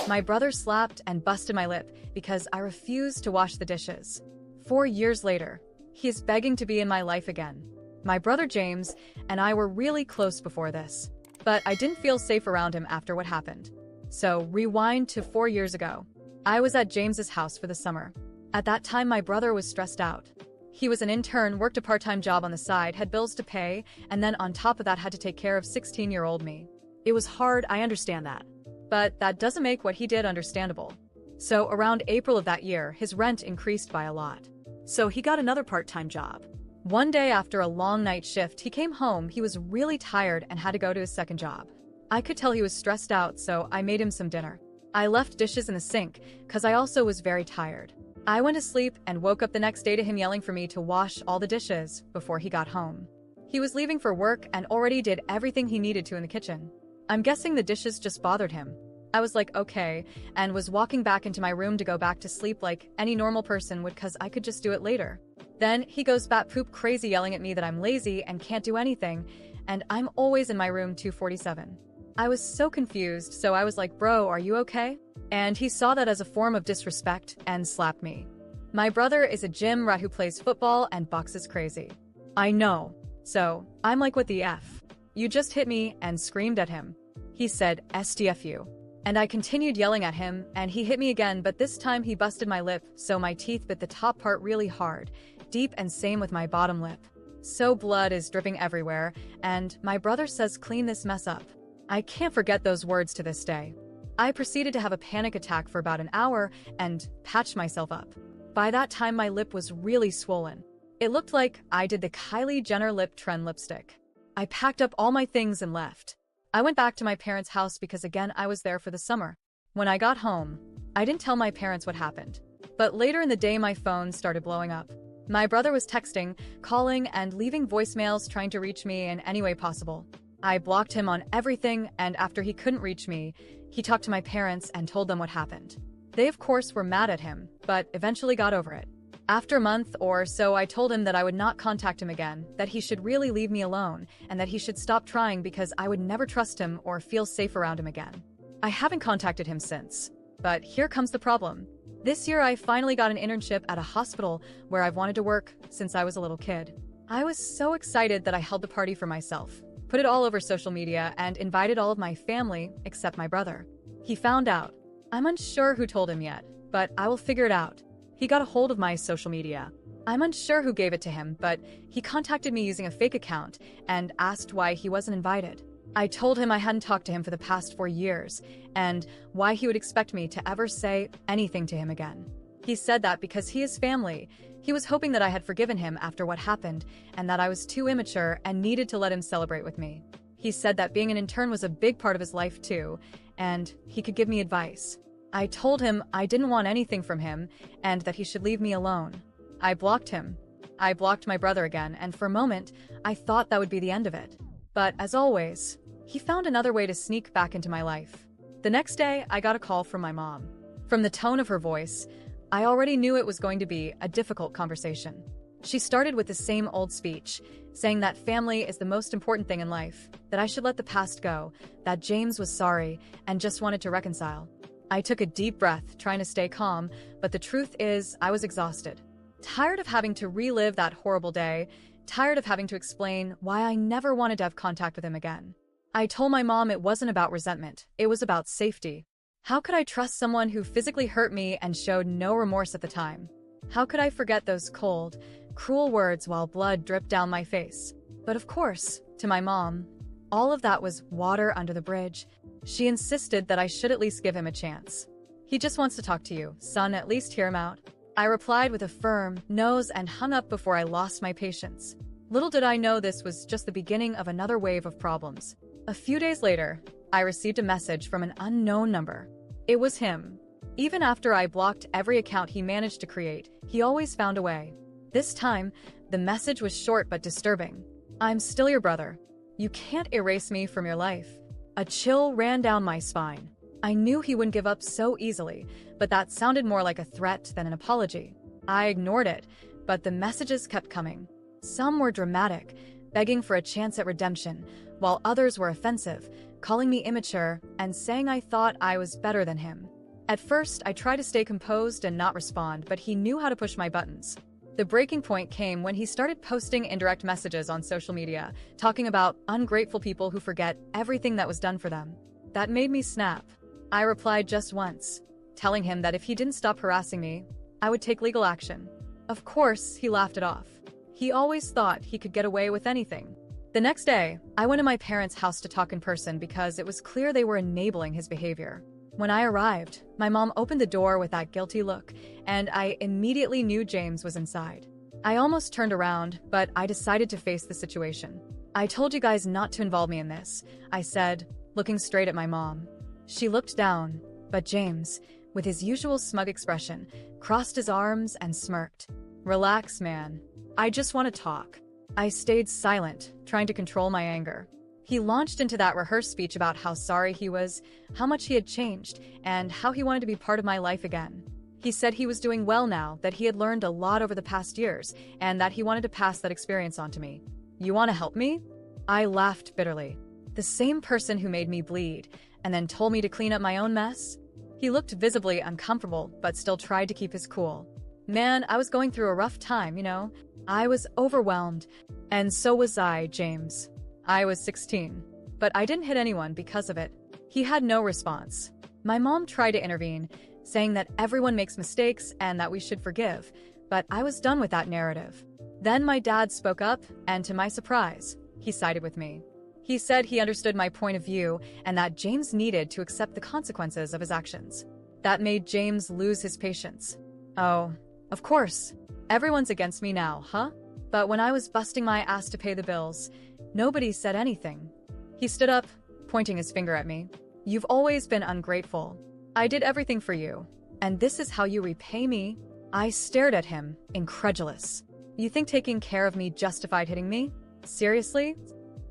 My brother slapped and busted my lip because I refused to wash the dishes. 4 years later, he is begging to be in my life again. My brother James and I were really close before this, but I didn't feel safe around him after what happened. So, rewind to 4 years ago. I was at James's house for the summer. At that time, my brother was stressed out. He was an intern, worked a part-time job on the side, had bills to pay, and then on top of that had to take care of 16-year-old me. It was hard, I understand that. But that doesn't make what he did understandable. So around April of that year, his rent increased by a lot. So he got another part-time job. One day after a long night shift, he came home, he was really tired and had to go to his second job. I could tell he was stressed out, so I made him some dinner. I left dishes in the sink, cause I also was very tired. I went to sleep and woke up the next day to him yelling for me to wash all the dishes before he got home. He was leaving for work and already did everything he needed to in the kitchen. I'm guessing the dishes just bothered him. I was like, okay, and was walking back into my room to go back to sleep like any normal person would cause I could just do it later. Then he goes bat poop crazy yelling at me that I'm lazy and can't do anything, and I'm always in my room 247. I was so confused, so I was like, bro, are you okay? And he saw that as a form of disrespect and slapped me. My brother is a gym rat who plays football and boxes crazy. I know. So, I'm like, what the F? You just hit me, and screamed at him. He said, STFU. And I continued yelling at him, and he hit me again, but this time he busted my lip, so my teeth bit the top part really hard, deep, and same with my bottom lip. So blood is dripping everywhere, and my brother says clean this mess up. I can't forget those words to this day. I proceeded to have a panic attack for about an hour and patched myself up. By that time, my lip was really swollen. It looked like I did the Kylie Jenner lip trend lipstick. I packed up all my things and left. I went back to my parents' house because again I was there for the summer. When I got home, I didn't tell my parents what happened. But later in the day my phone started blowing up. My brother was texting, calling, and leaving voicemails trying to reach me in any way possible. I blocked him on everything, and after he couldn't reach me, he talked to my parents and told them what happened. They of course were mad at him, but eventually got over it. After a month or so, I told him that I would not contact him again, that he should really leave me alone, and that he should stop trying because I would never trust him or feel safe around him again. I haven't contacted him since. But here comes the problem. This year I finally got an internship at a hospital where I've wanted to work since I was a little kid. I was so excited that I held the party for myself, put it all over social media, and invited all of my family except my brother. He found out. I'm unsure who told him yet, but I will figure it out. He got a hold of my social media. I'm unsure who gave it to him, but he contacted me using a fake account and asked why he wasn't invited. I told him I hadn't talked to him for the past 4 years, and why he would expect me to ever say anything to him again. He said that because he is family, he was hoping that I had forgiven him after what happened, and that I was too immature and needed to let him celebrate with me. He said that being an intern was a big part of his life too, and he could give me advice. I told him I didn't want anything from him, and that he should leave me alone. I blocked him. I blocked my brother again, and for a moment, I thought that would be the end of it. But as always, he found another way to sneak back into my life. The next day, I got a call from my mom. From the tone of her voice, I already knew it was going to be a difficult conversation. She started with the same old speech, saying that family is the most important thing in life, that I should let the past go, that James was sorry, and just wanted to reconcile. I took a deep breath, trying to stay calm, but the truth is, I was exhausted. Tired of having to relive that horrible day, tired of having to explain why I never wanted to have contact with him again. I told my mom it wasn't about resentment, it was about safety. How could I trust someone who physically hurt me and showed no remorse at the time? How could I forget those cold, cruel words while blood dripped down my face? But of course, to my mom, all of that was water under the bridge. She insisted that I should at least give him a chance. He just wants to talk to you, son, at least hear him out. I replied with a firm nose and hung up before I lost my patience. Little did I know this was just the beginning of another wave of problems. A few days later, I received a message from an unknown number. It was him. Even after I blocked every account he managed to create, he always found a way. This time, the message was short but disturbing. I'm still your brother. You can't erase me from your life. A chill ran down my spine. I knew he wouldn't give up so easily, but that sounded more like a threat than an apology. I ignored it, but the messages kept coming. Some were dramatic, begging for a chance at redemption, while others were offensive, calling me immature and saying I thought I was better than him. At first, I tried to stay composed and not respond, but he knew how to push my buttons. The breaking point came when he started posting indirect messages on social media, talking about ungrateful people who forget everything that was done for them. That made me snap. I replied just once, telling him that if he didn't stop harassing me, I would take legal action. Of course, he laughed it off. He always thought he could get away with anything. The next day, I went to my parents' house to talk in person because it was clear they were enabling his behavior. When I arrived, my mom opened the door with that guilty look, and I immediately knew James was inside. I almost turned around, but I decided to face the situation. "I told you guys not to involve me in this," I said, looking straight at my mom. She looked down, but James, with his usual smug expression, crossed his arms and smirked. "Relax, man. I just want to talk." I stayed silent, trying to control my anger. He launched into that rehearsed speech about how sorry he was, how much he had changed, and how he wanted to be part of my life again. He said he was doing well now, that he had learned a lot over the past years, and that he wanted to pass that experience on to me. "You want to help me?" I laughed bitterly. The same person who made me bleed, and then told me to clean up my own mess? He looked visibly uncomfortable, but still tried to keep his cool. "Man, I was going through a rough time, you know? I was overwhelmed. And so was I, James. I was 16. But I didn't hit anyone because of it." He had no response. My mom tried to intervene, saying that everyone makes mistakes and that we should forgive, but I was done with that narrative. Then my dad spoke up, and to my surprise, he sided with me. He said he understood my point of view and that James needed to accept the consequences of his actions. That made James lose his patience. "Oh, of course. Everyone's against me now, huh?" But when I was busting my ass to pay the bills, nobody said anything. He stood up, pointing his finger at me. "You've always been ungrateful. I did everything for you, and this is how you repay me?" I stared at him, incredulous. "You think taking care of me justified hitting me? Seriously?"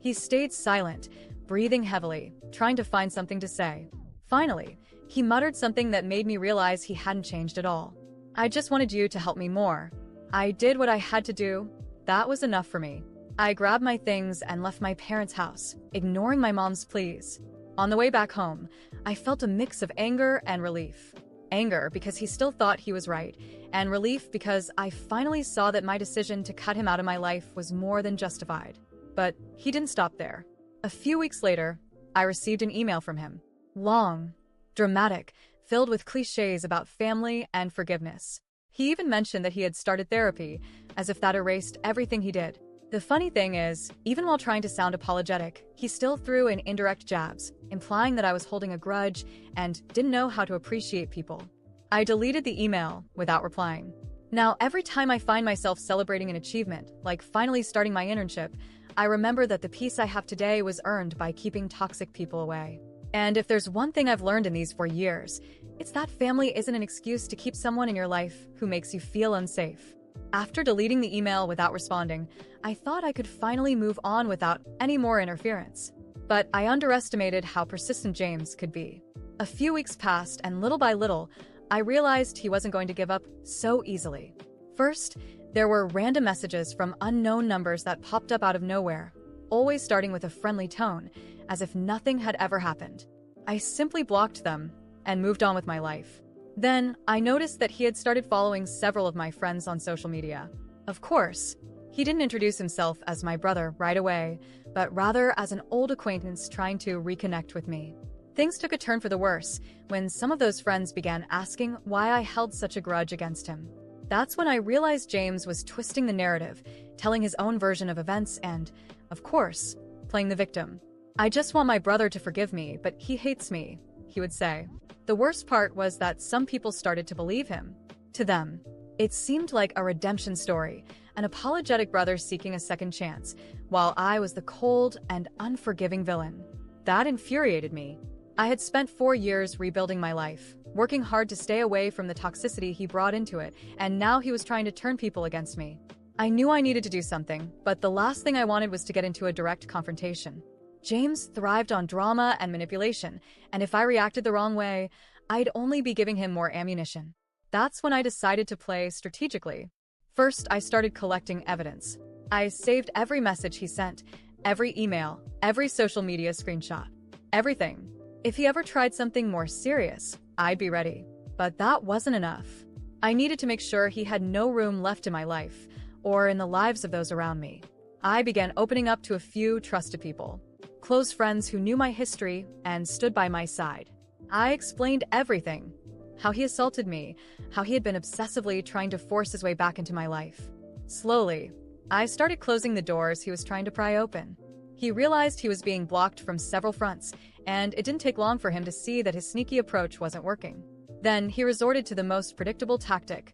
He stayed silent, breathing heavily, trying to find something to say. Finally, he muttered something that made me realize he hadn't changed at all. "I just wanted you to help me more. I did what I had to do. That was enough for me." I grabbed my things and left my parents' house, ignoring my mom's pleas. On the way back home, I felt a mix of anger and relief. Anger because he still thought he was right, and relief because I finally saw that my decision to cut him out of my life was more than justified. But he didn't stop there. A few weeks later, I received an email from him. Long, dramatic, filled with cliches about family and forgiveness. He even mentioned that he had started therapy, as if that erased everything he did. The funny thing is, even while trying to sound apologetic, he still threw in indirect jabs, implying that I was holding a grudge and didn't know how to appreciate people. I deleted the email without replying. Now, every time I find myself celebrating an achievement, like finally starting my internship, I remember that the peace I have today was earned by keeping toxic people away. And if there's one thing I've learned in these 4 years, it's that family isn't an excuse to keep someone in your life who makes you feel unsafe. After deleting the email without responding, I thought I could finally move on without any more interference. But I underestimated how persistent James could be. A few weeks passed, and little by little, I realized he wasn't going to give up so easily. First, there were random messages from unknown numbers that popped up out of nowhere, always starting with a friendly tone, as if nothing had ever happened. I simply blocked them and moved on with my life. Then, I noticed that he had started following several of my friends on social media. Of course, he didn't introduce himself as my brother right away, but rather as an old acquaintance trying to reconnect with me. Things took a turn for the worse when some of those friends began asking why I held such a grudge against him. That's when I realized James was twisting the narrative, telling his own version of events and, of course, playing the victim. "I just want my brother to forgive me, but he hates me," he would say. The worst part was that some people started to believe him. To them, it seemed like a redemption story, an apologetic brother seeking a second chance, while I was the cold and unforgiving villain. That infuriated me. I had spent 4 years rebuilding my life, working hard to stay away from the toxicity he brought into it, and now he was trying to turn people against me. I knew I needed to do something, but the last thing I wanted was to get into a direct confrontation. James thrived on drama and manipulation, and if I reacted the wrong way, I'd only be giving him more ammunition. That's when I decided to play strategically. First, I started collecting evidence. I saved every message he sent, every email, every social media screenshot, everything. If he ever tried something more serious, I'd be ready. But that wasn't enough. I needed to make sure he had no room left in my life, or in the lives of those around me. I began opening up to a few trusted people, close friends who knew my history and stood by my side. I explained everything: how he assaulted me, how he had been obsessively trying to force his way back into my life. Slowly, I started closing the doors he was trying to pry open. He realized he was being blocked from several fronts, and it didn't take long for him to see that his sneaky approach wasn't working. Then he resorted to the most predictable tactic: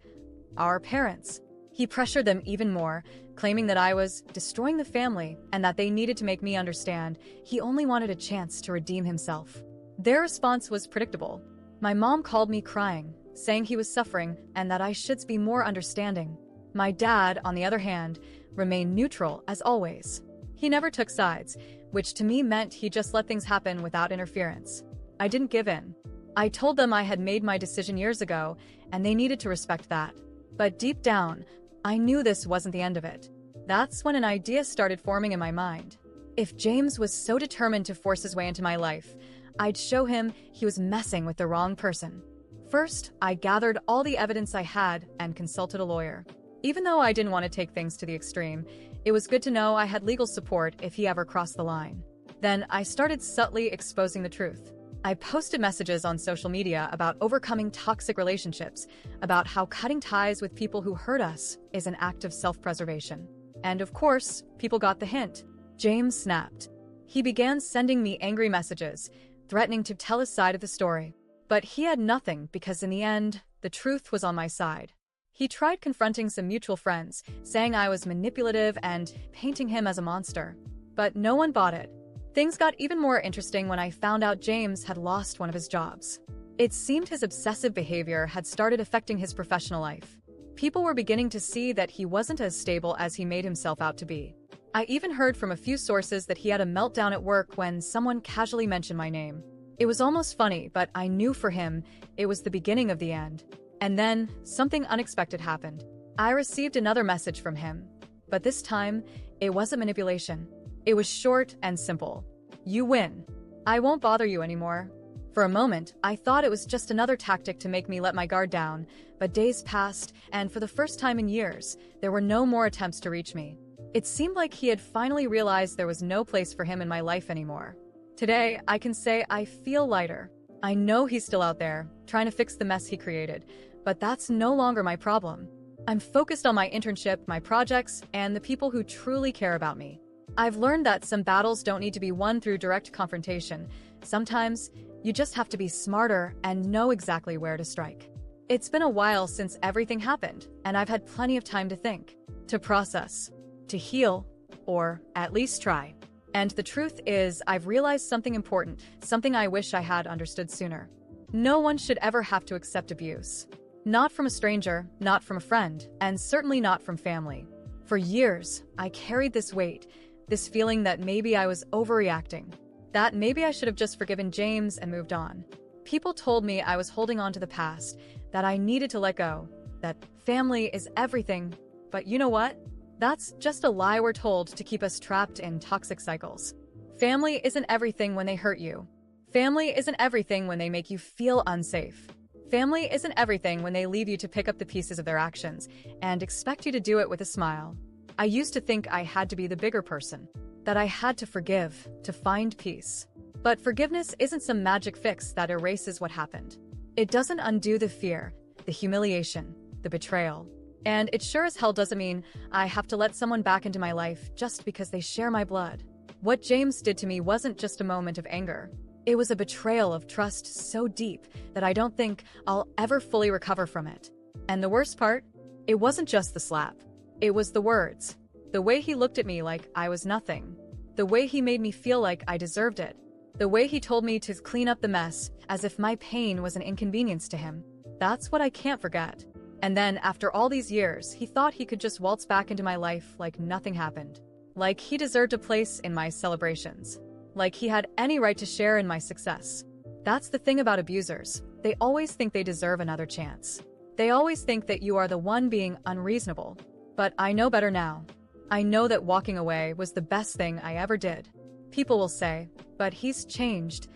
our parents. He pressured them even more, claiming that I was destroying the family and that they needed to make me understand he only wanted a chance to redeem himself. Their response was predictable. My mom called me crying, saying he was suffering and that I should be more understanding. My dad, on the other hand, remained neutral as always. He never took sides, which to me meant he just let things happen without interference. I didn't give in. I told them I had made my decision years ago, and they needed to respect that. But deep down, I knew this wasn't the end of it. That's when an idea started forming in my mind. If James was so determined to force his way into my life, I'd show him he was messing with the wrong person. First, I gathered all the evidence I had and consulted a lawyer. Even though I didn't want to take things to the extreme, it was good to know I had legal support if he ever crossed the line. Then I started subtly exposing the truth. I posted messages on social media about overcoming toxic relationships, about how cutting ties with people who hurt us is an act of self-preservation. And of course, people got the hint. James snapped. He began sending me angry messages, threatening to tell his side of the story. But he had nothing because in the end, the truth was on my side. He tried confronting some mutual friends, saying I was manipulative and painting him as a monster. But no one bought it. Things got even more interesting when I found out James had lost one of his jobs. It seemed his obsessive behavior had started affecting his professional life. People were beginning to see that he wasn't as stable as he made himself out to be. I even heard from a few sources that he had a meltdown at work when someone casually mentioned my name. It was almost funny, but I knew for him, it was the beginning of the end. And then, something unexpected happened. I received another message from him. But this time, it wasn't manipulation. It was short and simple. You win. I won't bother you anymore. For a moment, I thought it was just another tactic to make me let my guard down, but days passed, and for the first time in years, there were no more attempts to reach me. It seemed like he had finally realized there was no place for him in my life anymore. Today, I can say I feel lighter. I know he's still out there, trying to fix the mess he created, but that's no longer my problem. I'm focused on my internship, my projects, and the people who truly care about me. I've learned that some battles don't need to be won through direct confrontation. Sometimes, you just have to be smarter and know exactly where to strike. It's been a while since everything happened, and I've had plenty of time to think, to process, to heal, or at least try. And the truth is, I've realized something important, something I wish I had understood sooner. No one should ever have to accept abuse. Not from a stranger, not from a friend, and certainly not from family. For years, I carried this weight, this feeling that maybe I was overreacting, that maybe I should have just forgiven James and moved on. People told me I was holding on to the past, that I needed to let go, that family is everything. But you know what? That's just a lie we're told to keep us trapped in toxic cycles. Family isn't everything when they hurt you. Family isn't everything when they make you feel unsafe. Family isn't everything when they leave you to pick up the pieces of their actions and expect you to do it with a smile. I used to think I had to be the bigger person, that I had to forgive, to find peace. But forgiveness isn't some magic fix that erases what happened. It doesn't undo the fear, the humiliation, the betrayal. And it sure as hell doesn't mean I have to let someone back into my life just because they share my blood. What James did to me wasn't just a moment of anger. It was a betrayal of trust so deep that I don't think I'll ever fully recover from it. And the worst part? It wasn't just the slap. It was the words. The way he looked at me like I was nothing. The way he made me feel like I deserved it. The way he told me to clean up the mess as if my pain was an inconvenience to him. That's what I can't forget. And then, after all these years, he thought he could just waltz back into my life like nothing happened. Like he deserved a place in my celebrations. Like he had any right to share in my success. That's the thing about abusers. They always think they deserve another chance. They always think that you are the one being unreasonable. But I know better now. I know that walking away was the best thing I ever did. People will say, but he's changed.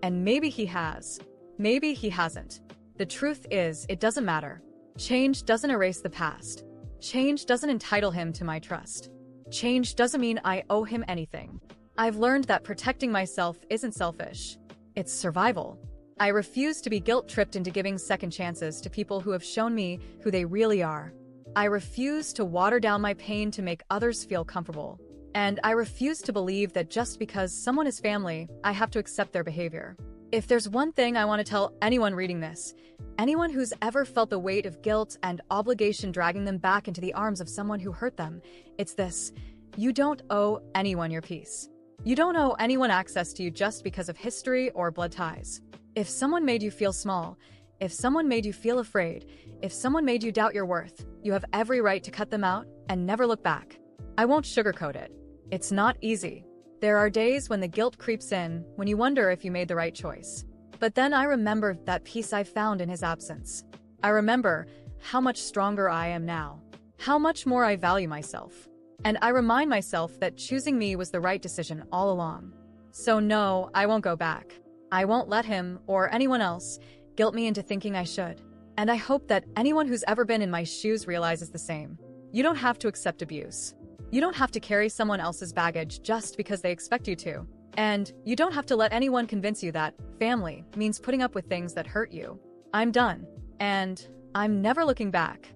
And maybe he has. Maybe he hasn't. The truth is, it doesn't matter. Change doesn't erase the past. Change doesn't entitle him to my trust. Change doesn't mean I owe him anything. I've learned that protecting myself isn't selfish. It's survival. I refuse to be guilt-tripped into giving second chances to people who have shown me who they really are. I refuse to water down my pain to make others feel comfortable. And I refuse to believe that just because someone is family, I have to accept their behavior. If there's one thing I want to tell anyone reading this, anyone who's ever felt the weight of guilt and obligation dragging them back into the arms of someone who hurt them, it's this: you don't owe anyone your peace. You don't owe anyone access to you just because of history or blood ties. If someone made you feel small, if someone made you feel afraid, if someone made you doubt your worth, you have every right to cut them out and never look back. I won't sugarcoat it. It's not easy. There are days when the guilt creeps in, when you wonder if you made the right choice. But then I remember that peace I found in his absence. I remember how much stronger I am now, how much more I value myself. And I remind myself that choosing me was the right decision all along. So no, I won't go back. I won't let him, or anyone else, guilt me into thinking I should. And I hope that anyone who's ever been in my shoes realizes the same. You don't have to accept abuse. You don't have to carry someone else's baggage just because they expect you to. And you don't have to let anyone convince you that family means putting up with things that hurt you. I'm done. And I'm never looking back.